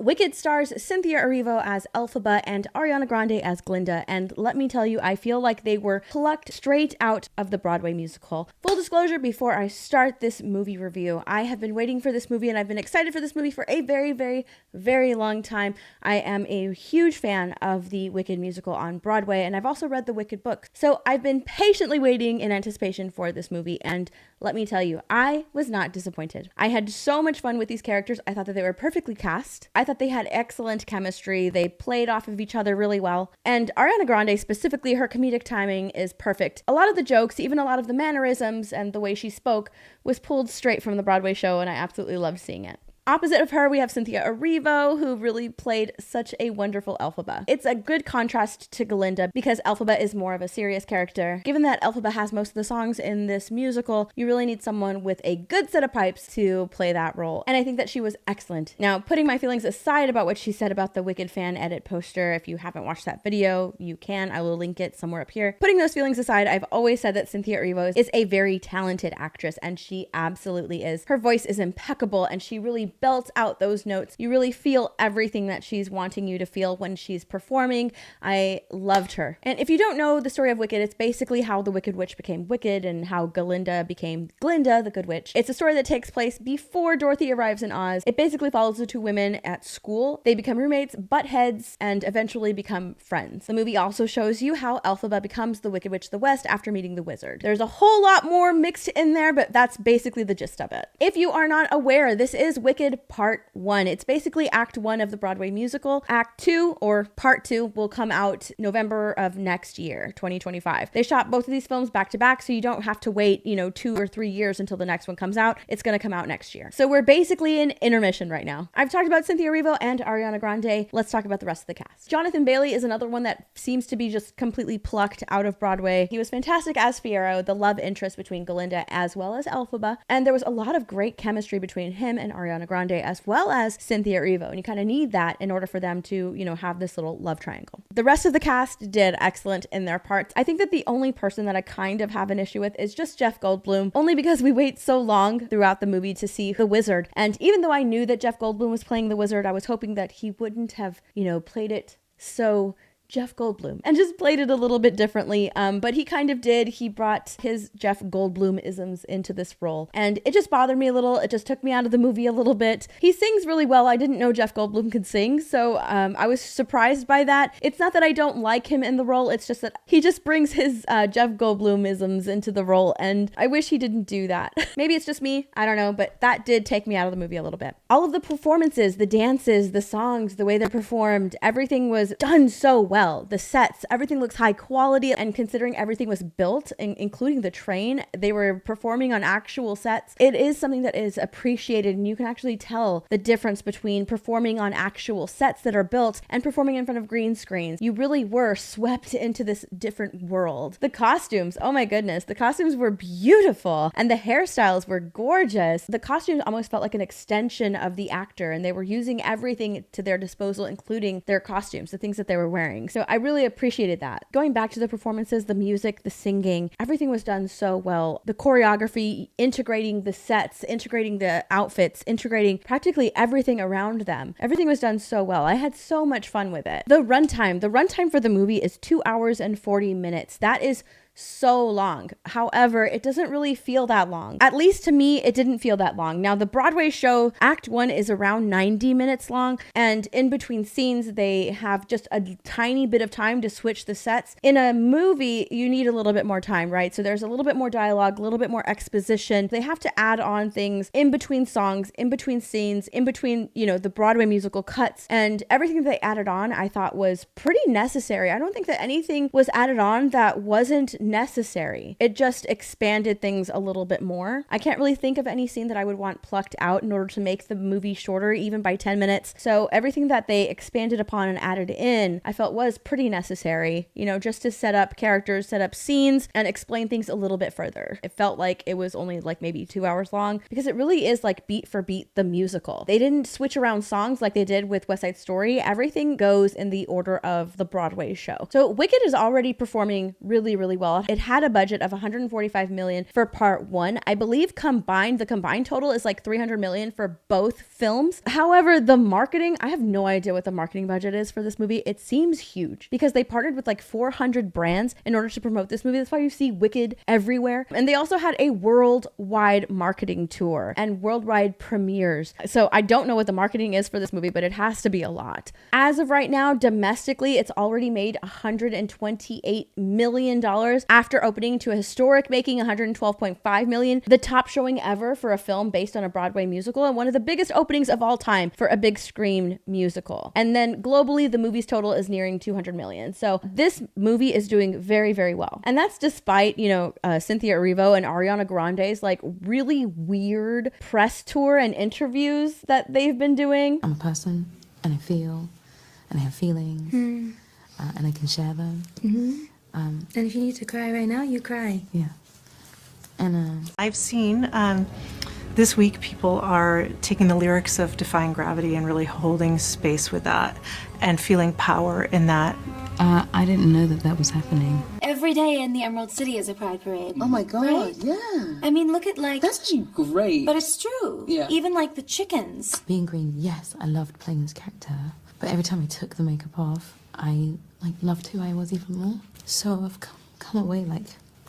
Wicked stars Cynthia Erivo as Elphaba and Ariana Grande as Glinda, and let me tell you, I feel like they were plucked straight out of the Broadway musical. Full disclosure, before I start this movie review, I have been waiting for this movie and I've been excited for this movie for a very, very, very long time. I am a huge fan of the Wicked musical on Broadway, and I've also read the Wicked book. So I've been patiently waiting in anticipation for this movie, and let me tell you, I was not disappointed. I had so much fun with these characters. I thought that they were perfectly cast. I thought they had excellent chemistry. They played off of each other really well. And Ariana Grande, specifically, her comedic timing is perfect. A lot of the jokes, even a lot of the mannerisms and the way she spoke, was pulled straight from the Broadway show, and I absolutely loved seeing it. Opposite of her, we have Cynthia Erivo, who really played such a wonderful Elphaba. It's a good contrast to Glinda because Elphaba is more of a serious character. Given that Elphaba has most of the songs in this musical, you really need someone with a good set of pipes to play that role. And I think that she was excellent. Now, putting my feelings aside about what she said about the Wicked fan edit poster, if you haven't watched that video, you can. I will link it somewhere up here. Putting those feelings aside, I've always said that Cynthia Erivo is a very talented actress, and she absolutely is. Her voice is impeccable, and she really belts out those notes. You really feel everything that she's wanting you to feel when she's performing. I loved her. And if you don't know the story of Wicked, it's basically how the Wicked Witch became Wicked and how Glinda became Glinda, the Good Witch. It's a story that takes place before Dorothy arrives in Oz. It basically follows the two women at school. They become roommates, butt heads, and eventually become friends. The movie also shows you how Elphaba becomes the Wicked Witch of the West after meeting the wizard. There's a whole lot more mixed in there, but that's basically the gist of it. If you are not aware, this is Wicked Part 1. It's basically Act 1 of the Broadway musical. Act 2, or Part 2, will come out November of next year, 2025. They shot both of these films back to back, so you don't have to wait, 2 or 3 years until the next one comes out. It's going to come out next year. So we're basically in intermission right now. I've talked about Cynthia Erivo and Ariana Grande. Let's talk about the rest of the cast. Jonathan Bailey is another one that seems to be just completely plucked out of Broadway. He was fantastic as Fiyero, the love interest between Glinda as well as Elphaba, and there was a lot of great chemistry between him and Ariana Grande as well as Cynthia Erivo, and you kind of need that in order for them to, have this little love triangle. The rest of the cast did excellent in their parts. I think that the only person that I kind of have an issue with is just Jeff Goldblum, only because we wait so long throughout the movie to see the wizard, and even though I knew that Jeff Goldblum was playing the wizard, I was hoping that he wouldn't have, played it so Jeff Goldblum and just played it a little bit differently, but he kind of did. He brought his Jeff Goldblum-isms into this role, and it just bothered me a little. It just took me out of the movie a little bit. He sings really well. I didn't know Jeff Goldblum could sing, so I was surprised by that. It's not that I don't like him in the role, it's just that he just brings his Jeff Goldblum-isms into the role, and I wish he didn't do that. Maybe it's just me, I don't know, but that did take me out of the movie a little bit. All of the performances, the dances, the songs, the way they're performed, everything was done so well. The sets, everything looks high quality, and considering everything was built, including the train, they were performing on actual sets. It is something that is appreciated, and you can actually tell the difference between performing on actual sets that are built and performing in front of green screens. You really were swept into this different world. The costumes, oh my goodness, the costumes were beautiful, and the hairstyles were gorgeous. The costumes almost felt like an extension of the actor, and they were using everything to their disposal, including their costumes, the things that they were wearing. So I really appreciated that. Going back to the performances, the music, the singing, everything was done so well. The choreography, integrating the sets, integrating the outfits, integrating practically everything around them. Everything was done so well. I had so much fun with it. The runtime for the movie is 2 hours and 40 minutes. That is so long. However, it doesn't really feel that long. At least to me, it didn't feel that long. Now, the Broadway show, Act 1 is around 90 minutes long, and in between scenes, they have just a tiny bit of time to switch the sets. In a movie, you need a little bit more time, right? So there's a little bit more dialogue, a little bit more exposition. They have to add on things in between songs, in between scenes, in between, the Broadway musical cuts, and everything that they added on, I thought was pretty necessary. I don't think that anything was added on that wasn't necessary. It just expanded things a little bit more. I can't really think of any scene that I would want plucked out in order to make the movie shorter, even by 10 minutes. So everything that they expanded upon and added in, I felt was pretty necessary, just to set up characters, set up scenes, and explain things a little bit further. It felt like it was only like maybe 2 hours long, because it really is like beat for beat the musical. They didn't switch around songs like they did with West Side Story. Everything goes in the order of the Broadway show. So Wicked is already performing really, really well. well. It had a budget of $145 million for part one. I believe the combined total is like $300 million for both films. However, the marketing, I have no idea what the marketing budget is for this movie. It seems huge because they partnered with like 400 brands in order to promote this movie. That's why you see Wicked everywhere. And they also had a worldwide marketing tour and worldwide premieres. So I don't know what the marketing is for this movie, but it has to be a lot. As of right now, domestically, it's already made $128 million after opening to a historic making $112.5 million, the top showing ever for a film based on a Broadway musical and one of the biggest openings of all time for a big screen musical. And then globally, the movie's total is nearing 200 million. So this movie is doing very, very well. And that's despite, Cynthia Erivo and Ariana Grande's like really weird press tour and interviews that they've been doing. I'm a person and I feel and I have feelings and I can share them. And if you need to cry right now, you cry. Yeah. And I've seen this week people are taking the lyrics of Defying Gravity and really holding space with that and feeling power in that. I didn't know that was happening. Every day in the Emerald City is a pride parade. Oh my God, right? yeah. I mean, look at like... That's actually great. But it's true. Yeah. Even like the chickens. Being green, yes, I loved playing this character. But every time I took the makeup off, I loved who I was even more. So I've come away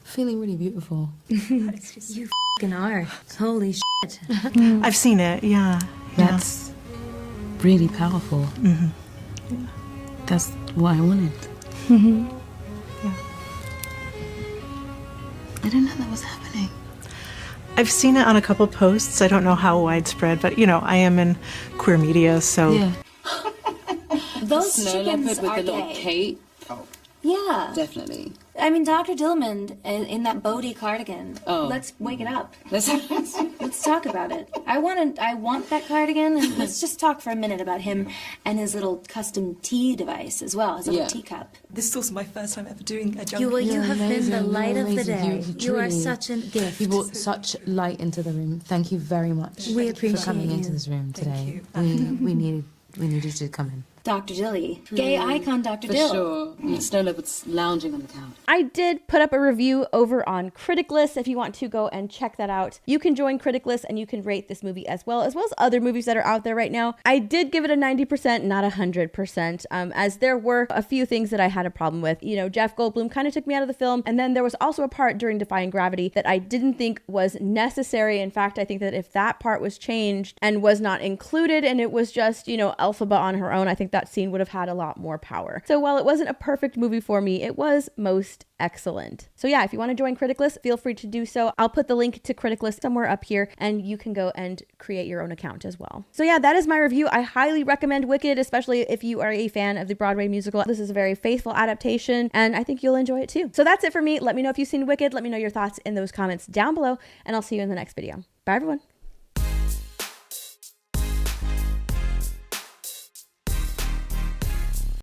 feeling really beautiful. You f***ing are. Holy shit. I've seen it, yeah. That's really powerful. That's what I wanted. Yeah. I didn't know that was happening. I've seen it on a couple posts. I don't know how widespread, but I am in queer media, so. Yeah. Those Snow chickens leopard with are the little gay. cape. Yeah. Definitely. I mean, Dr. Dillman in that Bodhi cardigan. Oh. Let's wake it up. Let's Let's talk about it. I want that cardigan, and let's just talk for a minute about him and his little custom tea device as well, his little teacup. This is also my first time ever doing a jump. You have been the light of the day. You are truly- such a gift. You brought such light into the room. Thank you very much We appreciate for coming you. into this room today. you. We needed to come in. Dr. Dilly. Gay icon Dr. for Dill. sure. And Snow leopard's lounging on the couch. I did put up a review over on Critic List if you want to go and check that out. You can join Critic List and you can rate this movie as well as other movies that are out there right now. I did give it a 90%, not 100%, as there were a few things that I had a problem with. Jeff Goldblum kind of took me out of the film, and then there was also a part during Defying Gravity that I didn't think was necessary. In fact, I think that if that part was changed and was not included and it was just, Elphaba on her own, I think that scene would have had a lot more power. So while it wasn't a perfect movie for me, it was most excellent. So yeah, if you want to join Critic List, feel free to do so. I'll put the link to Critic List somewhere up here and you can go and create your own account as well. So yeah, that is my review. I highly recommend Wicked, especially if you are a fan of the Broadway musical. This is a very faithful adaptation and I think you'll enjoy it too. So that's it for me. Let me know if you've seen Wicked. Let me know your thoughts in those comments down below and I'll see you in the next video. Bye everyone.